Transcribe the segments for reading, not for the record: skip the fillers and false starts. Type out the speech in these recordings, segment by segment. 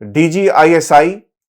DGISI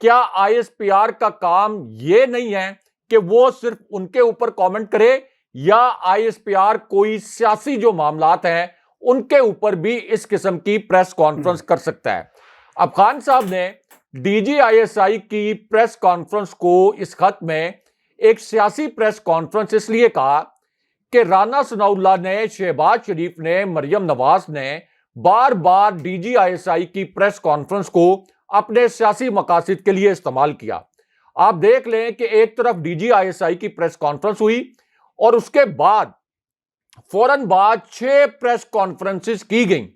کیا ISPR کا کام یہ نہیں ہے کہ وہ صرف ان کے اوپر کامنٹ کرے، یا ISPR کوئی سیاسی جو معاملات ہیں ان کے اوپر بھی اس قسم کی پریس کانفرنس کر سکتا ہے؟ اب خان صاحب نے DGISI کی پریس کانفرنس کو اس خط میں ایک سیاسی پریس کانفرنس اس لیے کہا کہ رانا ثناء اللہ نے، شہباز شریف نے، مریم نواز نے بار بار DGISI کی پریس کانفرنس کو اپنے سیاسی مقاصد کے لیے استعمال کیا۔ آپ دیکھ لیں کہ ایک طرف DGISI کی پریس کانفرنس ہوئی اور اس کے بعد فوراً بعد 6 پریس کانفرنسز کی گئیں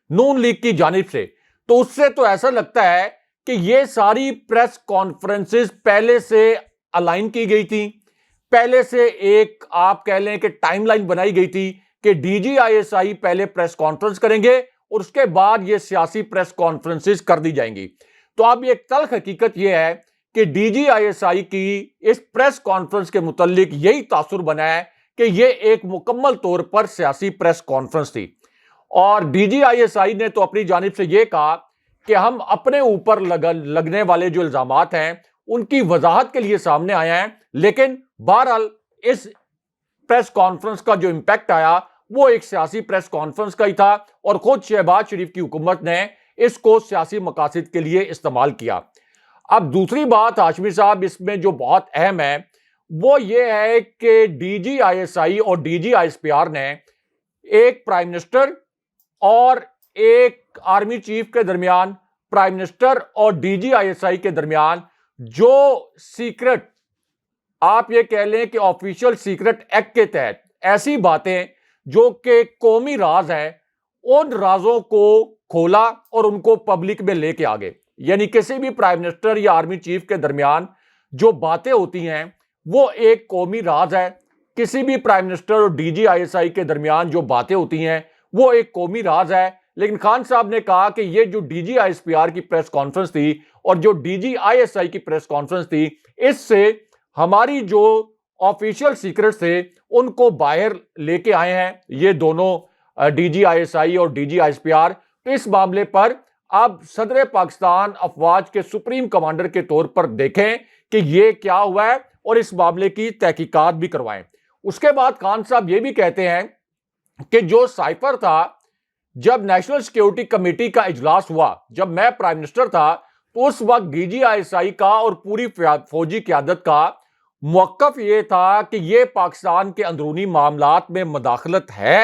نون لیگ کی جانب سے، تو اس سے تو ایسا لگتا ہے کہ یہ ساری پریس کانفرنسز پہلے سے الائن کی گئی تھی، پہلے سے ایک آپ کہہ لیں کہ ٹائم لائن بنائی گئی تھی کہ DGISI پہلے پریس کانفرنس کریں گے اور اس کے بعد یہ سیاسی پریس کانفرنسز کر دی جائیں گی۔ تو اب ایک تلخ حقیقت یہ ہے کہ DGISI کی اس پریس کانفرنس کے متعلق یہی تاثر بنا ہے کہ یہ ایک مکمل طور پر سیاسی پریس کانفرنس تھی، اور DGISI نے تو اپنی جانب سے یہ کہا کہ ہم اپنے اوپر لگنے والے جو الزامات ہیں ان کی وضاحت کے لیے سامنے آئے ہیں، لیکن بہرحال اس پریس کانفرنس کا جو امپیکٹ آیا وہ ایک سیاسی پریس کانفرنس کا ہی تھا، اور خود شہباز شریف کی حکومت نے اس کو سیاسی مقاصد کے لیے استعمال کیا۔ اب دوسری بات ہاشمی صاحب اس میں جو بہت اہم ہے وہ یہ ہے کہ DGISI اور DGISPR نے ایک پرائم منسٹر اور ایک آرمی چیف کے درمیان، پرائم منسٹر اور DGISI کے درمیان جو سیکرٹ، آپ یہ کہہ لیں کہ آفیشیل سیکرٹ ایکٹ کے تحت ایسی باتیں جو کہ قومی راز ہیں، ان رازوں کو کھولا اور ان کو پبلک میں لے کے آگے۔ یعنی کسی بھی پرائم منسٹر یا آرمی چیف کے درمیان جو باتیں ہوتی ہیں وہ ایک قومی راز ہے، کسی بھی پرائم منسٹر اور DGISI کے درمیان جو باتیں ہوتی ہیں وہ ایک قومی راز ہے۔ لیکن خان صاحب نے کہا کہ یہ جو DGISPR کی پریس کانفرنس تھی اور جو DGISI کی پریس کانفرنس تھی، اس سے ہماری جو آفیشیل سیکرٹس تھے ان کو باہر لے کے آئے ہیں یہ دونوں DGISI اور DGISPR۔ تو اس معاملے پر اب صدر پاکستان افواج کے سپریم کمانڈر کے طور پر دیکھیں کہ یہ کیا ہوا ہے اور اس معاملے کی تحقیقات بھی کروائیں۔ اس کے بعد خان صاحب یہ بھی کہتے ہیں کہ جو سائفر تھا، جب نیشنل سیکیورٹی کمیٹی کا اجلاس ہوا، جب میں پرائم منسٹر تھا، تو اس وقت DGISI کا اور پوری فوجی قیادت کا موقف یہ تھا کہ یہ پاکستان کے اندرونی معاملات میں مداخلت ہے،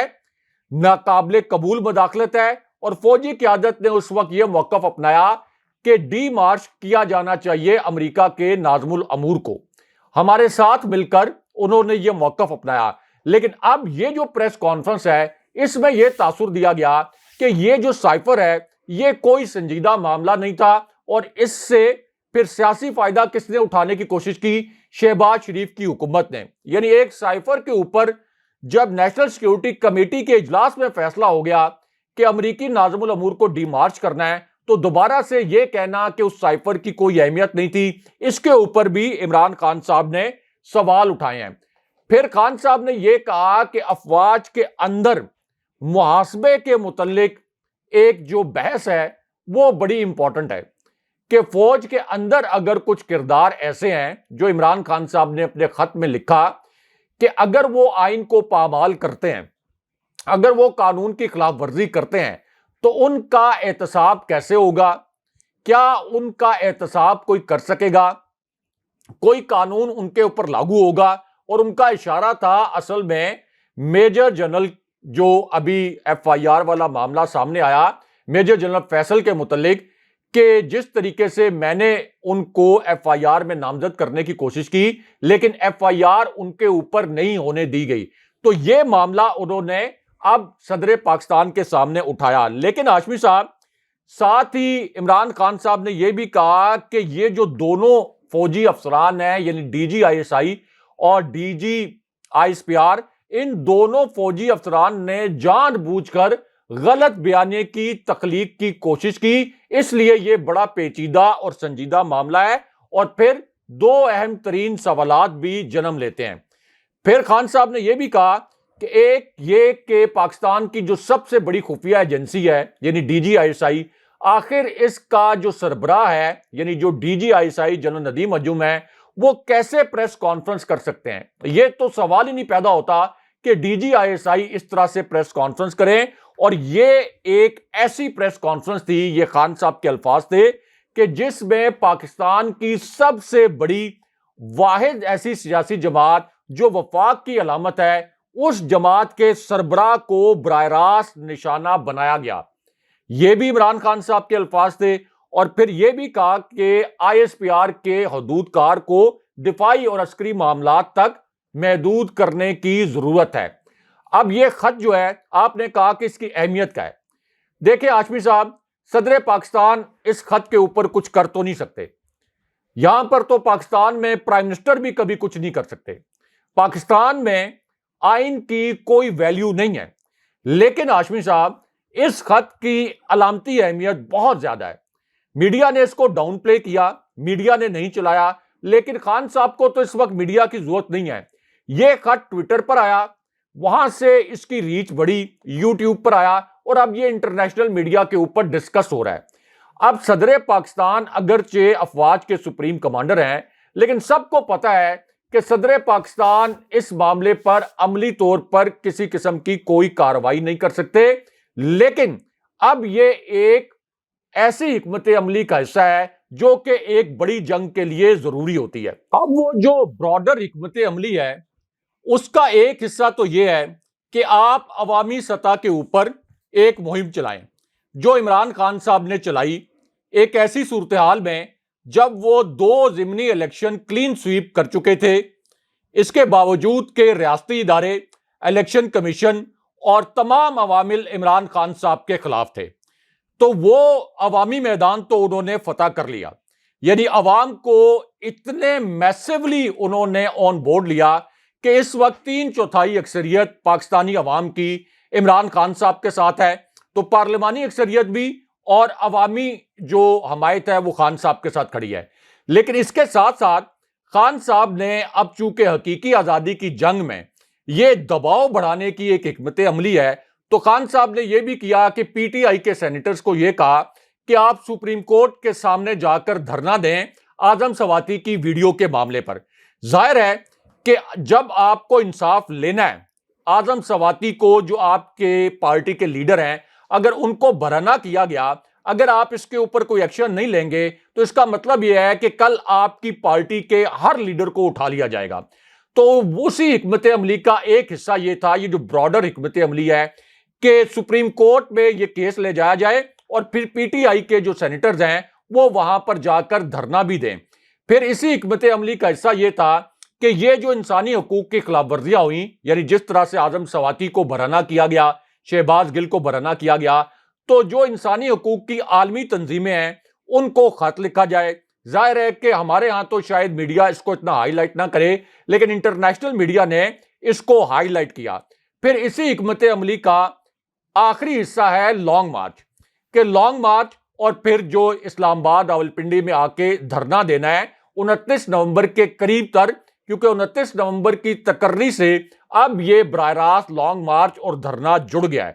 ناقابل قبول مداخلت ہے، اور فوجی قیادت نے اس وقت یہ موقف اپنایا کہ ڈی مارچ کیا جانا چاہیے امریکہ کے ناظم الامور کو۔ ہمارے ساتھ مل کر انہوں نے یہ موقف اپنایا۔ لیکن اب یہ جو پریس کانفرنس ہے اس میں یہ تاثر دیا گیا کہ یہ جو سائفر ہے یہ کوئی سنجیدہ معاملہ نہیں تھا، اور اس سے پھر سیاسی فائدہ کس نے اٹھانے کی کوشش کی؟ شہباز شریف کی حکومت نے۔ یعنی ایک سائفر کے اوپر جب نیشنل سیکیورٹی کمیٹی کے اجلاس میں فیصلہ ہو گیا کہ امریکی ناظم الامور کو ڈی مارچ کرنا ہے، تو دوبارہ سے یہ کہنا کہ اس سائفر کی کوئی اہمیت نہیں تھی، اس کے اوپر بھی عمران خان صاحب نے سوال اٹھائے ہیں۔ پھر خان صاحب نے یہ کہا کہ افواج کے اندر محاسبے کے متعلق ایک جو بحث ہے وہ بڑی امپورٹنٹ ہے، کہ فوج کے اندر اگر کچھ کردار ایسے ہیں جو عمران خان صاحب نے اپنے خط میں لکھا کہ اگر وہ آئین کو پامال کرتے ہیں، اگر وہ قانون کی خلاف ورزی کرتے ہیں، تو ان کا احتساب کیسے ہوگا؟ کیا ان کا احتساب کوئی کر سکے گا؟ کوئی قانون ان کے اوپر لاگو ہوگا؟ اور ان کا اشارہ تھا اصل میں میجر جنرل، جو ابھی FIR والا معاملہ سامنے آیا میجر جنرل فیصل کے متعلق، کہ جس طریقے سے میں نے ان کو FIR میں نامزد کرنے کی کوشش کی لیکن FIR ان کے اوپر نہیں ہونے دی گئی، تو یہ معاملہ انہوں نے اب صدر پاکستان کے سامنے اٹھایا۔ لیکن ہاشمی صاحب ساتھ ہی عمران خان صاحب نے یہ بھی کہا کہ یہ جو دونوں فوجی افسران ہیں، یعنی DGISI اور DGISPR، ان دونوں فوجی افسران نے جان بوجھ کر غلط بیانے کی تخلیق کی کوشش کی، اس لیے یہ بڑا پیچیدہ اور سنجیدہ معاملہ ہے، اور پھر دو اہم ترین سوالات بھی جنم لیتے ہیں۔ پھر خان صاحب نے یہ بھی کہا کہ ایک یہ کہ پاکستان کی جو سب سے بڑی خفیہ ایجنسی ہے یعنی DGISI آخر اس کا جو سربراہ ہے یعنی جو D G I S I general Nadeem Anjum ہے وہ کیسے پریس کانفرنس کر سکتے ہیں؟ یہ تو سوال ہی نہیں پیدا ہوتا کہ ڈی جی آئی ایس آئی اس طرح سے پریس کانفرنس کریں، اور یہ ایک ایسی پریس کانفرنس تھی، یہ خان صاحب کے الفاظ تھے کہ جس میں پاکستان کی سب سے بڑی واحد ایسی سیاسی جماعت جو وفاق کی علامت ہے اس جماعت کے سربراہ کو براہ راست نشانہ بنایا گیا۔ یہ بھی عمران خان صاحب کے الفاظ تھے، اور پھر یہ بھی کہا کہ آئی ایس پی آر کے حدود کار کو دفاعی اور عسکری معاملات تک محدود کرنے کی ضرورت ہے۔ اب یہ خط جو ہے آپ نے کہا کہ اس کی اہمیت کیا ہے؟ دیکھیں ہاشمی صاحب، صدر پاکستان اس خط کے اوپر کچھ کر تو نہیں سکتے، یہاں پر تو پاکستان میں پرائم منسٹر بھی کبھی کچھ نہیں کر سکتے، پاکستان میں آئین کی کوئی ویلیو نہیں ہے، لیکن ہاشمی صاحب اس خط کی علامتی اہمیت بہت زیادہ ہے۔ میڈیا نے اس کو ڈاؤن پلے کیا، میڈیا نے نہیں چلایا، لیکن خان صاحب کو تو اس وقت میڈیا کی ضرورت نہیں ہے۔ یہ خط ٹویٹر پر آیا، وہاں سے اس کی ریچ بڑھی، یوٹیوب پر آیا، اور اب یہ انٹرنیشنل میڈیا کے اوپر ڈسکس ہو رہا ہے۔ اب صدر پاکستان اگرچہ افواج کے سپریم کمانڈر ہیں، لیکن سب کو پتا ہے کہ صدر پاکستان اس معاملے پر عملی طور پر کسی قسم کی کوئی کارروائی نہیں کر سکتے، لیکن اب یہ ایک ایسی حکمت عملی کا حصہ ہے جو کہ ایک بڑی جنگ کے لیے ضروری ہوتی ہے۔ اب وہ جو براڈر حکمت عملی ہے اس کا ایک حصہ تو یہ ہے کہ آپ عوامی سطح کے اوپر ایک مہم چلائیں، جو عمران خان صاحب نے چلائی ایک ایسی صورتحال میں جب وہ 2 ضمنی الیکشن کلین سویپ کر چکے تھے، اس کے باوجود کہ ریاستی ادارے، الیکشن کمیشن اور تمام عوامل عمران خان صاحب کے خلاف تھے، تو وہ عوامی میدان تو انہوں نے فتح کر لیا، یعنی عوام کو اتنے میسیولی انہوں نے آن بورڈ لیا کہ اس وقت 3/4 اکثریت پاکستانی عوام کی عمران خان صاحب کے ساتھ ہے، تو پارلیمانی اکثریت بھی اور عوامی جو حمایت ہے وہ خان صاحب کے ساتھ کھڑی ہے۔ لیکن اس کے ساتھ ساتھ خان صاحب نے اب چونکہ حقیقی آزادی کی جنگ میں یہ دباؤ بڑھانے کی ایک حکمت عملی ہے، تو خان صاحب نے یہ بھی کیا کہ پی ٹی آئی کے سینیٹرز کو یہ کہا کہ آپ سپریم کورٹ کے سامنے جا کر دھرنا دیں اعظم سواتی کی ویڈیو کے معاملے پر۔ ظاہر ہے کہ جب آپ کو انصاف لینا ہے، اعظم سواتی کو جو آپ کے پارٹی کے لیڈر ہیں اگر ان کو برہنہ کیا گیا، اگر آپ اس کے اوپر کوئی ایکشن نہیں لیں گے تو اس کا مطلب یہ ہے کہ کل آپ کی پارٹی کے ہر لیڈر کو اٹھا لیا جائے گا۔ تو اسی حکمت عملی کا ایک حصہ یہ تھا، یہ جو براڈر حکمت عملی ہے کہ سپریم کورٹ میں یہ کیس لے جایا جائے اور پھر پی ٹی آئی کے جو سینیٹرز ہیں وہ وہاں پر جا کر دھرنا بھی دیں۔ پھر اسی حکمت عملی کا حصہ یہ تھا کہ یہ جو انسانی حقوق کی خلاف ورزیاں ہوئیں، یعنی جس طرح سے اعظم سواتی کو برہنہ کیا گیا، شہباز گل کو برہنہ کیا گیا، تو جو انسانی حقوق کی عالمی تنظیمیں ہیں ان کو خط لکھا جائے۔ ظاہر ہے کہ ہمارے ہاں تو شاید میڈیا اس کو اتنا ہائی لائٹ نہ کرے، لیکن انٹرنیشنل میڈیا نے اس کو ہائی لائٹ کیا۔ پھر اسی حکمت عملی کا آخری حصہ ہے لانگ مارچ، کہ لانگ مارچ اور پھر جو اسلام آباد راولپنڈی میں آ کے دھرنا دینا ہے 29 نومبر کے قریب تر، کیونکہ 29 نومبر کی تقرری سے اب یہ براہ راست لانگ مارچ اور دھرنا جڑ گیا ہے۔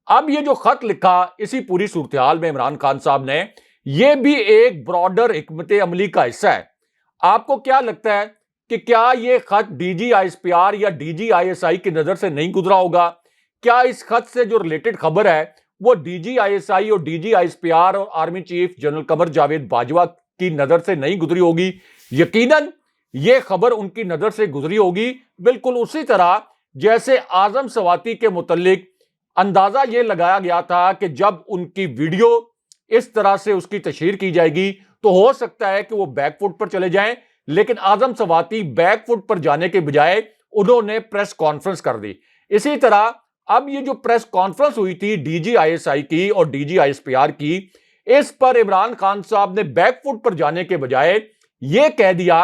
اب یہ جو خط لکھا اسی پوری صورتحال میں عمران خان صاحب نے، یہ بھی ایک براڈر حکمت عملی کا حصہ ہے۔ آپ کو کیا لگتا ہے کہ کیا یہ خط D G I S P R یا D G I S I کی نظر سے نہیں گزرا ہوگا؟ کیا اس خط سے جو ریلیٹڈ خبر ہے وہ D G I S I اور D G I S P R اور army chief general Qamar Javed Bajwa کی نظر سے نہیں گزری ہوگی؟ یقیناً یہ خبر ان کی نظر سے گزری ہوگی، بالکل اسی طرح جیسے اعظم سواتی کے متعلق اندازہ یہ لگایا گیا تھا کہ جب ان کی ویڈیو اس طرح سے اس کی تشہیر کی جائے گی تو ہو سکتا ہے کہ وہ بیک فٹ پر چلے جائیں، لیکن اعظم سواتی بیک فٹ پر جانے کے بجائے انہوں نے پریس کانفرنس کر دی۔ اسی طرح اب یہ جو پریس کانفرنس ہوئی تھی D G I S I کی اور D G I S P R کی، اس پر عمران خان صاحب نے بیک فٹ پر جانے کے بجائے یہ کہہ دیا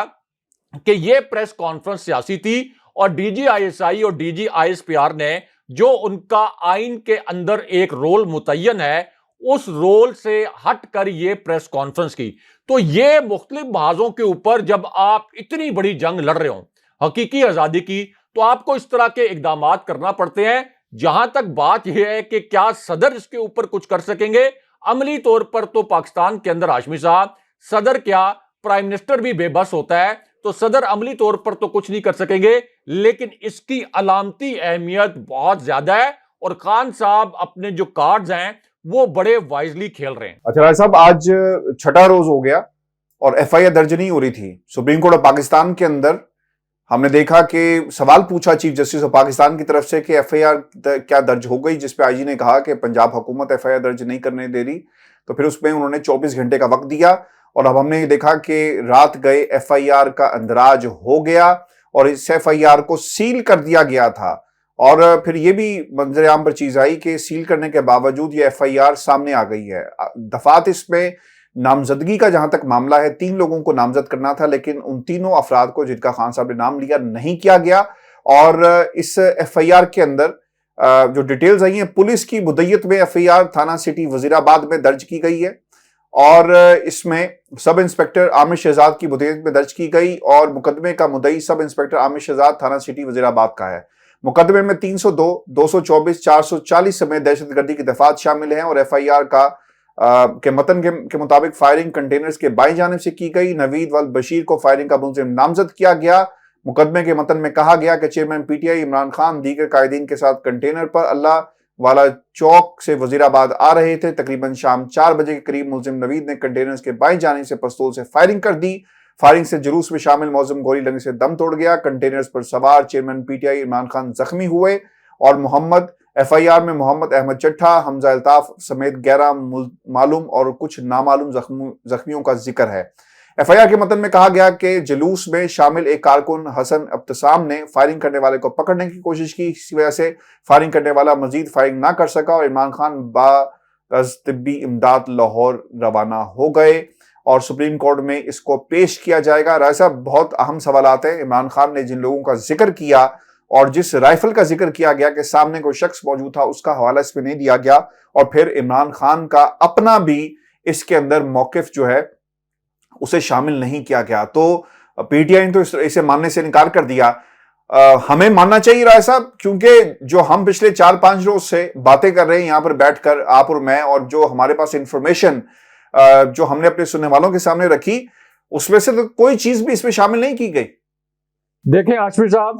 کہ یہ پریس کانفرنس سیاسی تھی، اور D G I S I اور D G I S P R نے جو ان کا آئین کے اندر ایک رول متعین ہے اس رول سے ہٹ کر یہ پریس کانفرنس کی۔ تو یہ مختلف محاذوں کے اوپر جب آپ اتنی بڑی جنگ لڑ رہے ہوں حقیقی آزادی کی، تو آپ کو اس طرح کے اقدامات کرنا پڑتے ہیں۔ جہاں تک بات یہ ہے کہ کیا صدر اس کے اوپر کچھ کر سکیں گے، عملی طور پر تو پاکستان کے اندر ہاشمی صاحب صدر کیا پرائم منسٹر بھی بے بس ہوتا ہے، تو صدر عملی طور پر تو کچھ نہیں کر سکیں گے، لیکن اس کی علامتی اہمیت بہت زیادہ ہے اور خان صاحب اپنے جو کارڈز ہیں وہ بڑے وائزلی کھیل رہے ہیں۔ اچھا راج صاحب، آج چھٹا روز ہو گیا اور ایف آئی آر درج نہیں ہو رہی تھی سپریم کورٹ آف پاکستان کے اندر۔ ہم نے دیکھا کہ سوال پوچھا چیف جسٹس آف پاکستان کی طرف سے کہ ایف آئی آر کیا درج ہو گئی، جس پہ آئی جی نے کہا کہ پنجاب حکومت ایف آئی آر درج نہیں کرنے دے رہی، تو پھر اس میں انہوں نے 24 گھنٹے کا وقت دیا، اور اب ہم نے یہ دیکھا کہ رات گئے ایف آئی آر کا اندراج ہو گیا اور اس ایف آئی آر کو سیل کر دیا گیا تھا، اور پھر یہ بھی منظر عام پر چیز آئی کہ سیل کرنے کے باوجود یہ ایف آئی آر سامنے آ گئی ہے۔ دفعات اس میں نامزدگی کا جہاں تک معاملہ ہے 3 لوگوں کو نامزد کرنا تھا، لیکن ان تینوں افراد کو جن کا خان صاحب نے نام لیا نہیں کیا گیا، اور اس ایف آئی آر کے اندر جو ڈیٹیلز آئی ہیں، پولیس کی مدعیت میں ایف آئی آر تھانہ سٹی وزیر آباد میں درج کی گئی ہے، اور اس میں سب انسپیکٹر عامر شہزاد کی مدعیت میں درج کی گئی، اور مقدمے کا مدعی سب انسپیکٹر عامر شہزاد تھانہ سٹی وزیر آباد کا ہے۔ مقدمے میں 302، 224، 440 سمیت دہشت گردی کی دفعات شامل ہیں، اور ایف آئی آر کے متن کے مطابق فائرنگ کنٹینرز کے بائیں جانب سے کی گئی۔ نوید والبشیر کو فائرنگ کا ملزم نامزد کیا گیا۔ مقدمے کے متن میں کہا گیا کہ chairman P T I Imran Khan دیگر قائدین کے ساتھ کنٹینر پر اللہ والا چوک سے وزیر آباد آ رہے تھے۔ تقریباً شام 4 بجے کے قریب ملزم نوید نے کنٹینرز کے بائیں جانب سے پستول سے فائرنگ کر دی۔ فائرنگ سے جلوس میں شامل ملزم گولی لگنے سے دم توڑ گیا۔ کنٹینرز پر سوار chairman P T I Imran Khan زخمی ہوئے، اور ایف آئی آر میں محمد احمد چٹھا، حمزہ الطاف سمیت 11 معلوم اور کچھ نامعلوم زخمیوں کا ذکر ہے۔ ایف آئی آر کے متن میں کہا گیا کہ جلوس میں شامل ایک کارکن حسن ابتسام نے فائرنگ کرنے والے کو پکڑنے کی کوشش کی، اس وجہ سے فائرنگ کرنے والا مزید فائرنگ نہ کر سکا، اور عمران خان طبی امداد لاہور روانہ ہو گئے، اور سپریم کورٹ میں اس کو پیش کیا جائے گا۔ رائے صاحب، بہت اہم سوالات ہیں۔ عمران خان نے جن لوگوں کا ذکر کیا اور جس رائفل کا ذکر کیا گیا کہ سامنے کوئی شخص موجود تھا، اس کا حوالہ اس میں نہیں دیا گیا، اور پھر عمران خان کا اپنا بھی اس کے اندر موقف جو ہے اسے شامل نہیں کیا گیا، تو پی ٹی آئی نے تو اسے ماننے سے انکار کر دیا۔ ہمیں ماننا چاہیے رائے صاحب، کیونکہ جو ہم پچھلے 4-5 روز سے باتیں کر رہے ہیں یہاں پر بیٹھ کر، آپ اور میں، اور جو ہمارے پاس انفارمیشن جو ہم نے اپنے سننے والوں کے سامنے رکھی، اس میں سے تو کوئی چیز بھی اس میں شامل نہیں کی گئی۔ دیکھیں ہاشمی صاحب،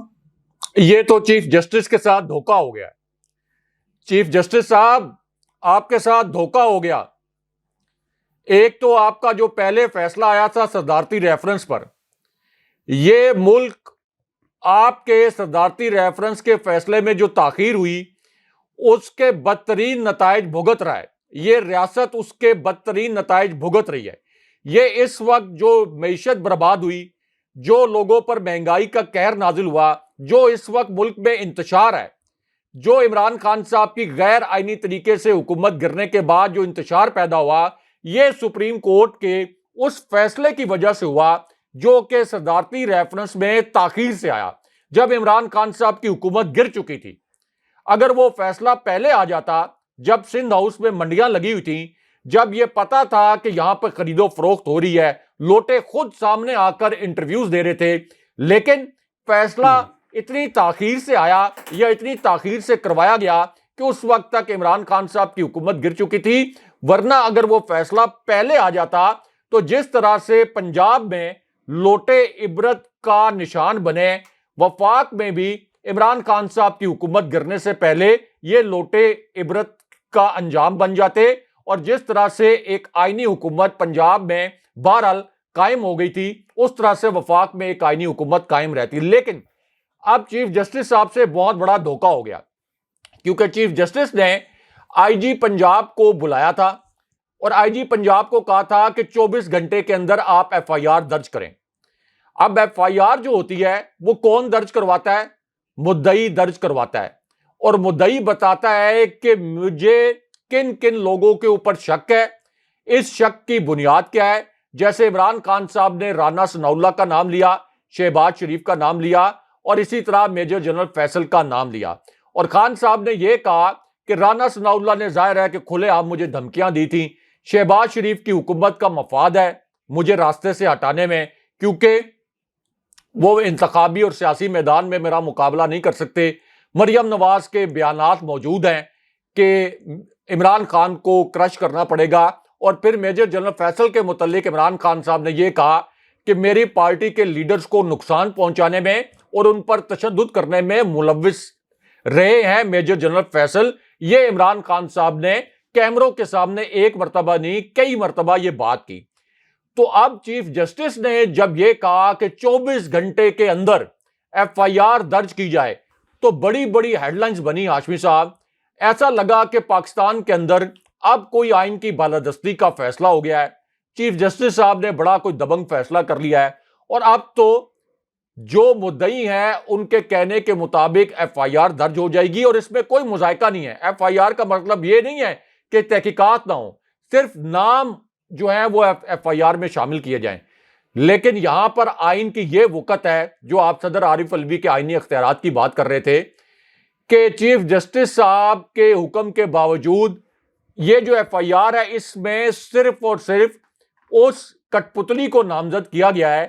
یہ تو چیف جسٹس کے ساتھ دھوکہ ہو گیا۔ چیف جسٹس صاحب، آپ کے ساتھ دھوکہ ہو گیا۔ ایک تو آپ کا جو پہلے فیصلہ آیا تھا صدارتی ریفرنس پر، یہ ملک آپ کے صدارتی ریفرنس کے فیصلے میں جو تاخیر ہوئی اس کے بدترین نتائج بھگت رہا ہے۔ یہ ریاست اس کے بدترین نتائج بھگت رہی ہے۔ یہ اس وقت جو معیشت برباد ہوئی، جو لوگوں پر مہنگائی کا قہر نازل ہوا، جو اس وقت ملک میں انتشار ہے، جو عمران خان صاحب کی غیر آئینی طریقے سے حکومت گرنے کے بعد جو انتشار پیدا ہوا، یہ سپریم کورٹ کے اس فیصلے کی وجہ سے ہوا جو کہ صدارتی ریفرنس میں تاخیر سے آیا، جب عمران خان صاحب کی حکومت گر چکی تھی۔ اگر وہ فیصلہ پہلے آ جاتا، جب سندھ ہاؤس میں منڈیاں لگی ہوئی تھیں، جب یہ پتا تھا کہ یہاں پر خرید و فروخت ہو رہی ہے، لوٹے خود سامنے آ کر انٹرویوز دے رہے تھے، لیکن فیصلہ اتنی تاخیر سے آیا یا اتنی تاخیر سے کروایا گیا کہ اس وقت تک عمران خان صاحب کی حکومت گر چکی تھی۔ ورنہ اگر وہ فیصلہ پہلے آ جاتا تو جس طرح سے پنجاب میں لوٹے عبرت کا نشان بنے، وفاق میں بھی عمران خان صاحب کی حکومت گرنے سے پہلے یہ لوٹے عبرت کا انجام بن جاتے، اور جس طرح سے ایک آئینی حکومت پنجاب میں بہرحال قائم ہو گئی تھی، اس طرح سے وفاق میں ایک آئینی حکومت قائم رہتی۔ لیکن اب چیف جسٹس صاحب سے بہت بڑا دھوکہ ہو گیا، کیونکہ چیف جسٹس نے آئی جی پنجاب کو بلایا تھا اور آئی جی پنجاب کو کہا تھا کہ 24 گھنٹے کے اندر آپ ایف آئی آر درج کریں۔ اب ایف آئی آر جو ہوتی ہے وہ کون درج کرواتا ہے؟ مدعی درج کرواتا ہے، اور مدعی بتاتا ہے کہ مجھے کن کن لوگوں کے اوپر شک ہے، اس شک کی بنیاد کیا ہے۔ جیسے عمران خان صاحب نے رانا ثناء اللہ کا نام لیا، شہباز شریف کا نام لیا، اور اسی طرح میجر جنرل فیصل کا نام لیا، اور خان صاحب نے یہ کہا کہ رانا ثناء اللہ نے ظاہر ہے کہ کھلے عام مجھے دھمکیاں دی تھیں، شہباز شریف کی حکومت کا مفاد ہے مجھے راستے سے ہٹانے میں، کیونکہ وہ انتخابی اور سیاسی میدان میں میرا مقابلہ نہیں کر سکتے۔ مریم نواز کے بیانات موجود ہیں کہ عمران خان کو کرش کرنا پڑے گا. اور پھر میجر جنرل فیصل کے متعلق عمران خان صاحب نے یہ کہا کہ میری پارٹی کے لیڈرز کو نقصان پہنچانے میں اور ان پر تشدد کرنے میں ملوث رہے ہیں میجر جنرل فیصل. یہ عمران خان صاحب نے کیمروں کے سامنے ایک مرتبہ نہیں کئی مرتبہ یہ بات کی. تو اب چیف جسٹس نے جب یہ کہا کہ 24 گھنٹے کے اندر ایف آئی آر درج کی جائے تو بڑی بڑی ہیڈ لائنز بنی ہاشمی صاحب. ایسا لگا کہ پاکستان کے اندر اب کوئی آئین کی بالادستی کا فیصلہ ہو گیا ہے. چیف جسٹس صاحب نے بڑا کوئی دبنگ فیصلہ کر لیا ہے اور اب تو جو مدعی ہیں ان کے کہنے کے مطابق ایف آئی آر درج ہو جائے گی اور اس میں کوئی مذائقہ نہیں ہے. ایف آئی آر کا مطلب یہ نہیں ہے کہ تحقیقات نہ ہوں, صرف نام جو ہیں وہ ایف آئی آر میں شامل کیے جائیں. لیکن یہاں پر آئین کی یہ وقت ہے جو آپ صدر عارف الوی کے آئینی اختیارات کی بات کر رہے تھے کہ چیف جسٹس صاحب کے حکم کے باوجود یہ جو ایف آئی آر ہے اس میں صرف اور صرف اس کٹ پتلی کو نامزد کیا گیا ہے,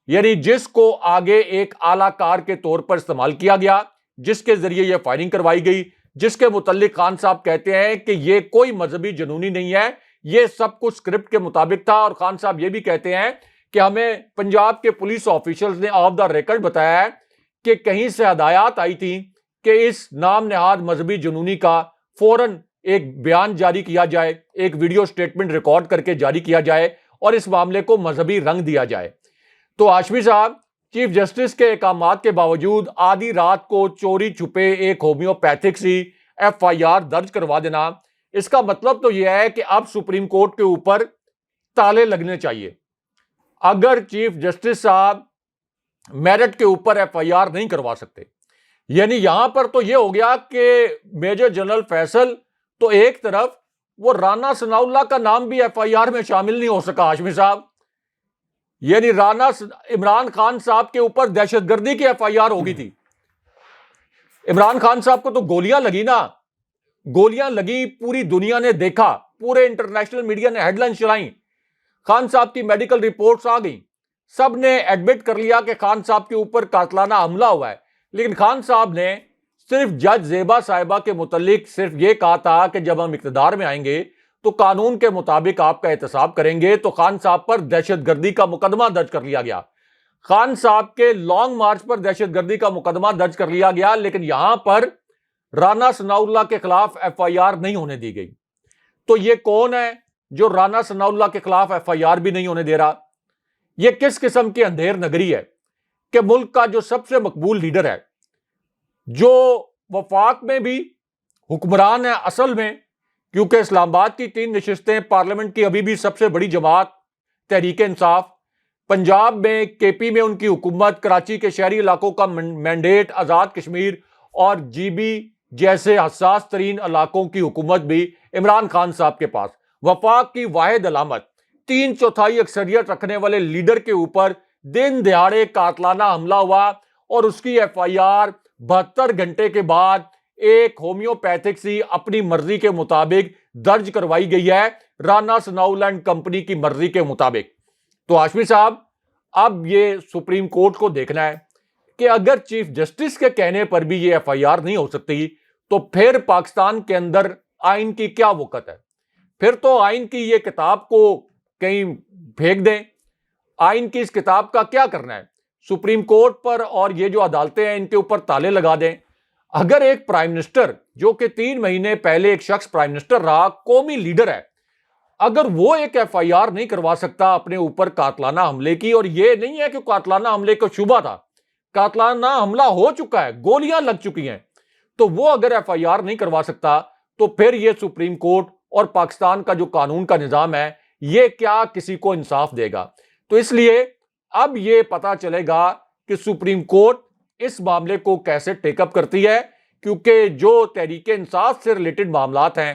یعنی جس کو آگے ایک اعلیٰ کار کے طور پر استعمال کیا گیا, جس کے ذریعے یہ فائرنگ کروائی گئی, جس کے متعلق خان صاحب کہتے ہیں کہ یہ کوئی مذہبی جنونی نہیں ہے, یہ سب کچھ اسکرپٹ کے مطابق تھا. اور خان صاحب یہ بھی کہتے ہیں کہ ہمیں پنجاب کے پولیس آفیشلز نے آف دا ریکارڈ بتایا ہے کہ کہیں سے ہدایات آئی تھی کہ اس نام نہاد مذہبی جنونی کا فوراً ایک بیان جاری کیا جائے, ایک ویڈیو سٹیٹمنٹ ریکارڈ کر کے جاری کیا جائے اور اس معاملے کو مذہبی رنگ دیا جائے. تو ہاشمی صاحب چیف جسٹس کے احکامات کے باوجود آدھی رات کو چوری چھپے ایک ہومیوپیتھک سی ایف آئی آر درج کروا دینا, اس کا مطلب تو یہ ہے کہ اب سپریم کورٹ کے اوپر تالے لگنے چاہیے. اگر چیف جسٹس صاحب میرٹ کے اوپر ایف آئی آر نہیں کروا سکتے, یعنی یہاں پر تو یہ ہو گیا کہ میجر جنرل فیصل تو ایک طرف, وہ رانا ثناء اللہ کا نام بھی ایف آئی آر میں شامل نہیں ہو سکا ہاشمی صاحب. یعنی عمران خان صاحب کے اوپر دہشت گردی کی ایف آئی آر ہو گئی تھی. عمران خان صاحب کو تو گولیاں لگی نا, گولیاں لگی, پوری دنیا نے دیکھا, پورے انٹرنیشنل میڈیا نے ہیڈ لائن چلائیں, خان صاحب کی میڈیکل رپورٹس آ گئیں, سب نے ایڈمٹ کر لیا کہ خان صاحب کے اوپر قاتلانہ حملہ ہوا ہے. لیکن خان صاحب نے صرف جج زیبا صاحبہ کے متعلق صرف یہ کہا تھا کہ جب ہم اقتدار میں آئیں گے تو قانون کے مطابق آپ کا احتساب کریں گے. تو خان صاحب پر دہشت گردی کا مقدمہ درج کر لیا گیا, خان صاحب کے لانگ مارچ پر دہشت گردی کا مقدمہ درج کر لیا گیا. لیکن یہاں پر رانا ثناء اللہ کے خلاف ایف آئی آر نہیں ہونے دی گئی. تو یہ کون ہے جو رانا ثناء اللہ کے خلاف ایف آئی آر بھی نہیں ہونے دے رہا؟ یہ کس قسم کی اندھیر نگری ہے کہ ملک کا جو سب سے مقبول لیڈر ہے, جو وفاق میں بھی حکمران ہے اصل میں, کیونکہ اسلام آباد کی 3 نشستیں, پارلیمنٹ کی ابھی بھی سب سے بڑی جماعت تحریک انصاف, پنجاب میں کے پی میں ان کی حکومت, کراچی کے شہری علاقوں کا مینڈیٹ, آزاد کشمیر اور جی بی جیسے حساس ترین علاقوں کی حکومت بھی عمران خان صاحب کے پاس. وفاق کی واحد علامت 3/4 اکثریت رکھنے والے لیڈر کے اوپر دن دہاڑے قاتلانہ حملہ ہوا اور اس کی ایف آئی آر 72 گھنٹے کے بعد ایک ہومیوپیتھک سی اپنی مرضی کے مطابق درج کروائی گئی ہے, رانا ثناء اللہ اینڈ کمپنی کی مرضی کے مطابق. تو ہاشمی صاحب اب یہ سپریم کورٹ کو دیکھنا ہے کہ اگر چیف جسٹس کے کہنے پر بھی یہ ایف آئی آر نہیں ہو سکتی تو پھر پاکستان کے اندر آئین کی کیا وقت ہے؟ پھر تو آئین کی یہ کتاب کو کہیں پھینک دیں. آئین کی اس کتاب کا کیا کرنا ہے؟ سپریم کورٹ پر اور یہ جو عدالتیں ہیں ان کے اوپر تالے لگا دیں. اگر ایک پرائم منسٹر جو کہ 3 مہینے پہلے ایک شخص پرائم منسٹر رہا, قومی لیڈر ہے, اگر وہ ایک ایف آئی آر نہیں کروا سکتا اپنے اوپر قاتلانہ حملے کی, اور یہ نہیں ہے کہ قاتلانہ حملے کا شبہ تھا, قاتلانہ حملہ ہو چکا ہے, گولیاں لگ چکی ہیں, تو وہ اگر ایف آئی آر نہیں کروا سکتا تو پھر یہ سپریم کورٹ اور پاکستان کا جو قانون کا نظام ہے یہ کیا کسی کو انصاف دے گا؟ تو اس لیے اب یہ پتا چلے گا کہ سپریم کورٹ اس معاملے کو کیسے ٹیک اپ کرتی ہے, کیونکہ جو تحریک انصاف سے ریلیٹڈ معاملات ہیں,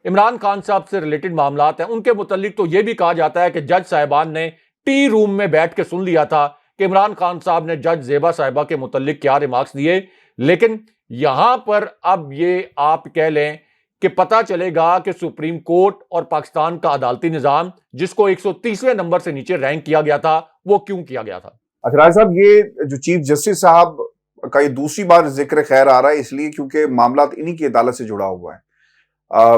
عمران خان صاحب سے ریلیٹڈ معاملات ہیں, ان کے متعلق تو یہ بھی کہا جاتا ہے کہ جج صاحبان نے ٹی روم میں بیٹھ کے سن لیا تھا کہ عمران خان صاحب نے جج زیبا صاحبہ کے متعلق کیا ریمارکس دیے. لیکن یہاں پر اب یہ آپ کہہ لیں کہ پتا چلے گا کہ سپریم کورٹ اور پاکستان کا عدالتی نظام جس کو 130ویں نمبر سے نیچے رینک کیا گیا تھا وہ کیوں کیا گیا تھا. اچھا راج صاحب, یہ جو چیف جسٹس صاحب کا یہ دوسری بار ذکر خیر آ رہا ہے اس لیے کیونکہ معاملات انہی کی عدالت سے جڑا ہوا ہے.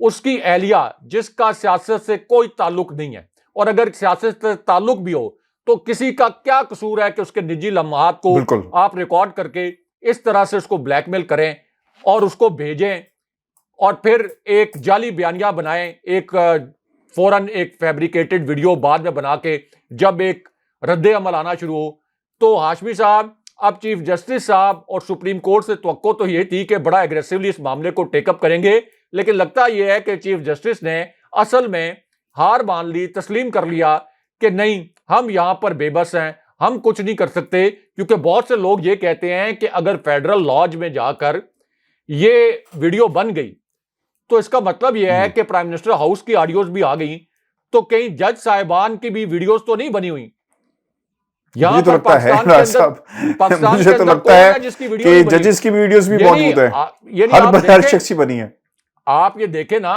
اس کی اہلیہ جس کا سیاست سے کوئی تعلق نہیں ہے، اور اگر سیاست سے تعلق بھی ہو تو کسی کا کیا قصور ہے کہ اس کے نجی لمحات کو بالکل آپ ریکارڈ کر کے اس طرح سے اس کو بلیک میل کریں اور اس کو بھیجیں اور پھر ایک جعلی بیانیہ بنائیں، ایک فوراً ایک فیبریکیٹڈ ویڈیو بعد میں بنا کے جب ایک رد عمل آنا شروع ہو. تو ہاشمی صاحب، اب چیف جسٹس صاحب اور سپریم کورٹ سے توقع تو یہ تھی کہ بڑا ایگریسولی اس معاملے کو ٹیک اپ کریں گے، لیکن لگتا یہ ہے کہ چیف جسٹس نے اصل میں ہار مان لی، تسلیم کر لیا کہ نہیں، ہم یہاں پر بے بس ہیں، ہم کچھ نہیں کر سکتے. کیونکہ بہت سے لوگ یہ کہتے ہیں کہ اگر فیڈرل لاج میں جا کر یہ ویڈیو بن گئی تو اس کا مطلب یہ ہے کہ پرائم منسٹر ہاؤس کی آڈیوز بھی آ گئیں، تو کہیں جج صاحبان کی بھی ویڈیوز تو نہیں بنی ہوئی. یہاں پر پاکستان مجھے تو لگتا ہے کہ ججز کی ویڈیوز بھی موجود ہیں، ہر شخص کی بنی ہے. آپ یہ دیکھیں نا،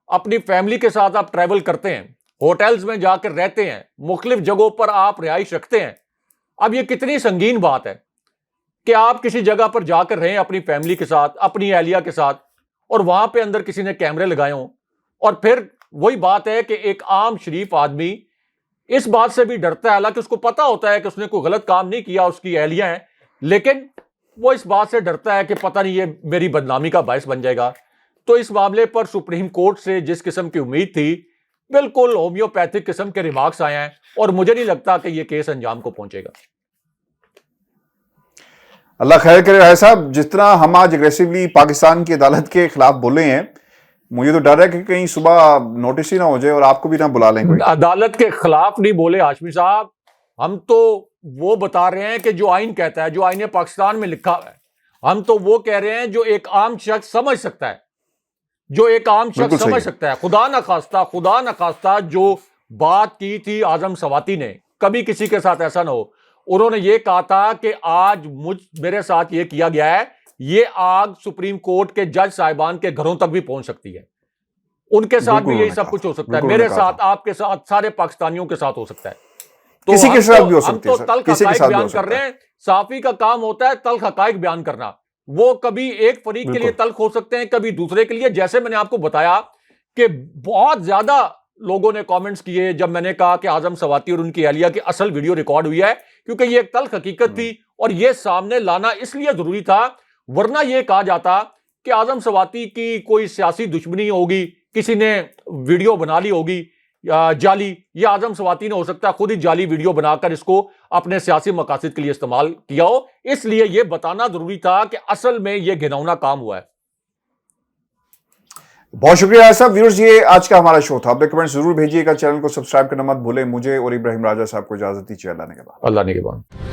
اپنی فیملی کے ساتھ آپ ٹریول کرتے ہیں، ہوٹلز میں جا کر رہتے ہیں، مختلف جگہوں پر آپ رہائش رکھتے ہیں. اب یہ کتنی سنگین بات ہے کہ آپ کسی جگہ پر جا کر رہیں اپنی فیملی کے ساتھ، اپنی اہلیہ کے ساتھ، اور وہاں پہ اندر کسی نے کیمرے لگائے ہوں. اور پھر وہی بات ہے کہ ایک عام شریف آدمی اس بات سے بھی ڈرتا ہے، حالانکہ اس کو پتا ہوتا ہے کہ اس نے کوئی غلط کام نہیں کیا، اس کی اہلیہ ہیں، لیکن وہ اس بات سے ڈرتا ہے کہ پتہ نہیں یہ میری بدنامی کا باعث بن جائے گا. تو اس معاملے پر سپریم کورٹ سے جس قسم کی امید تھی، بالکل ہومیوپیتھک قسم کے ریمارکس آئے ہیں، اور مجھے نہیں لگتا کہ یہ کیس انجام کو پہنچے گا. اللہ خیر کرے. راہی صاحب، جس طرح ہم آج اگریسولی پاکستان کی عدالت کے خلاف بولے ہیں، مجھے تو ڈر ہے کہ کہیں صبح نوٹس ہی نہ ہو جائے اور آپ کو بھی نہ بلا لیں کوئی. عدالت کے خلاف نہیں بولے ہاشمی صاحب، ہم تو وہ بتا رہے ہیں کہ جو آئین کہتا ہے، جو آئین پاکستان میں لکھا ہے، ہم تو وہ کہہ رہے ہیں جو ایک عام شخص سمجھ سکتا ہے، جو ایک عام شخص سمجھ سکتا ہے. خدا نہ خواستہ جو بات کی تھی اعظم سواتی نے، کبھی کسی کے ساتھ ایسا نہ ہو. انہوں نے یہ کہا تھا کہ آج میرے ساتھ یہ کیا گیا ہے، یہ آگ سپریم کورٹ کے جج صاحبان کے گھروں تک بھی پہنچ سکتی ہے، ان کے ساتھ بھی یہی سب کچھ ہو سکتا ہے، میرے ساتھ، آپ کے ساتھ، سارے پاکستانیوں کے ساتھ ہو سکتا ہے. تو کسی کے ساتھ بھی ہو ہم سکتی ہے، تو تلخ حقائق بیان کر رہے ہیں. صحافی کا کام ہوتا ہے تلخ حقائق بیان کرنا. وہ کبھی ایک فریق کے لیے تلخ ہو سکتے ہیں، کبھی دوسرے کے لیے. جیسے میں نے آپ کو بتایا کہ بہت زیادہ لوگوں نے کامنٹس کیے جب میں نے کہا کہ اعظم سواتی اور ان کی اہلیہ کی اصل ویڈیو ریکارڈ ہوئی ہے، کیونکہ یہ ایک تلخ حقیقت تھی اور یہ سامنے لانا اس لیے ضروری تھا. ورنہ یہ کہا جاتا کہ اعظم سواتی کی کوئی سیاسی دشمنی ہوگی، کسی نے ویڈیو بنا لی ہوگی جعلی. یہ اعظم سواتی نے ہو سکتا ہے خود ہی جعلی ویڈیو بنا کر اس کو اپنے سیاسی مقاصد کے لیے استعمال کیا ہو. اس لیے یہ بتانا ضروری تھا کہ اصل میں یہ گھناؤنا کام ہوا ہے. بہت شکریہ راہی صاحب. ویورز، یہ آج کا ہمارا شو تھا. اپنے کمنٹ ضرور بھیجیے گا، چینل کو سبسکرائب کرنا مت بھولیں. مجھے اور ابراہیم راجہ صاحب کو اجازت دیجیے. اللہ نے کے بعد.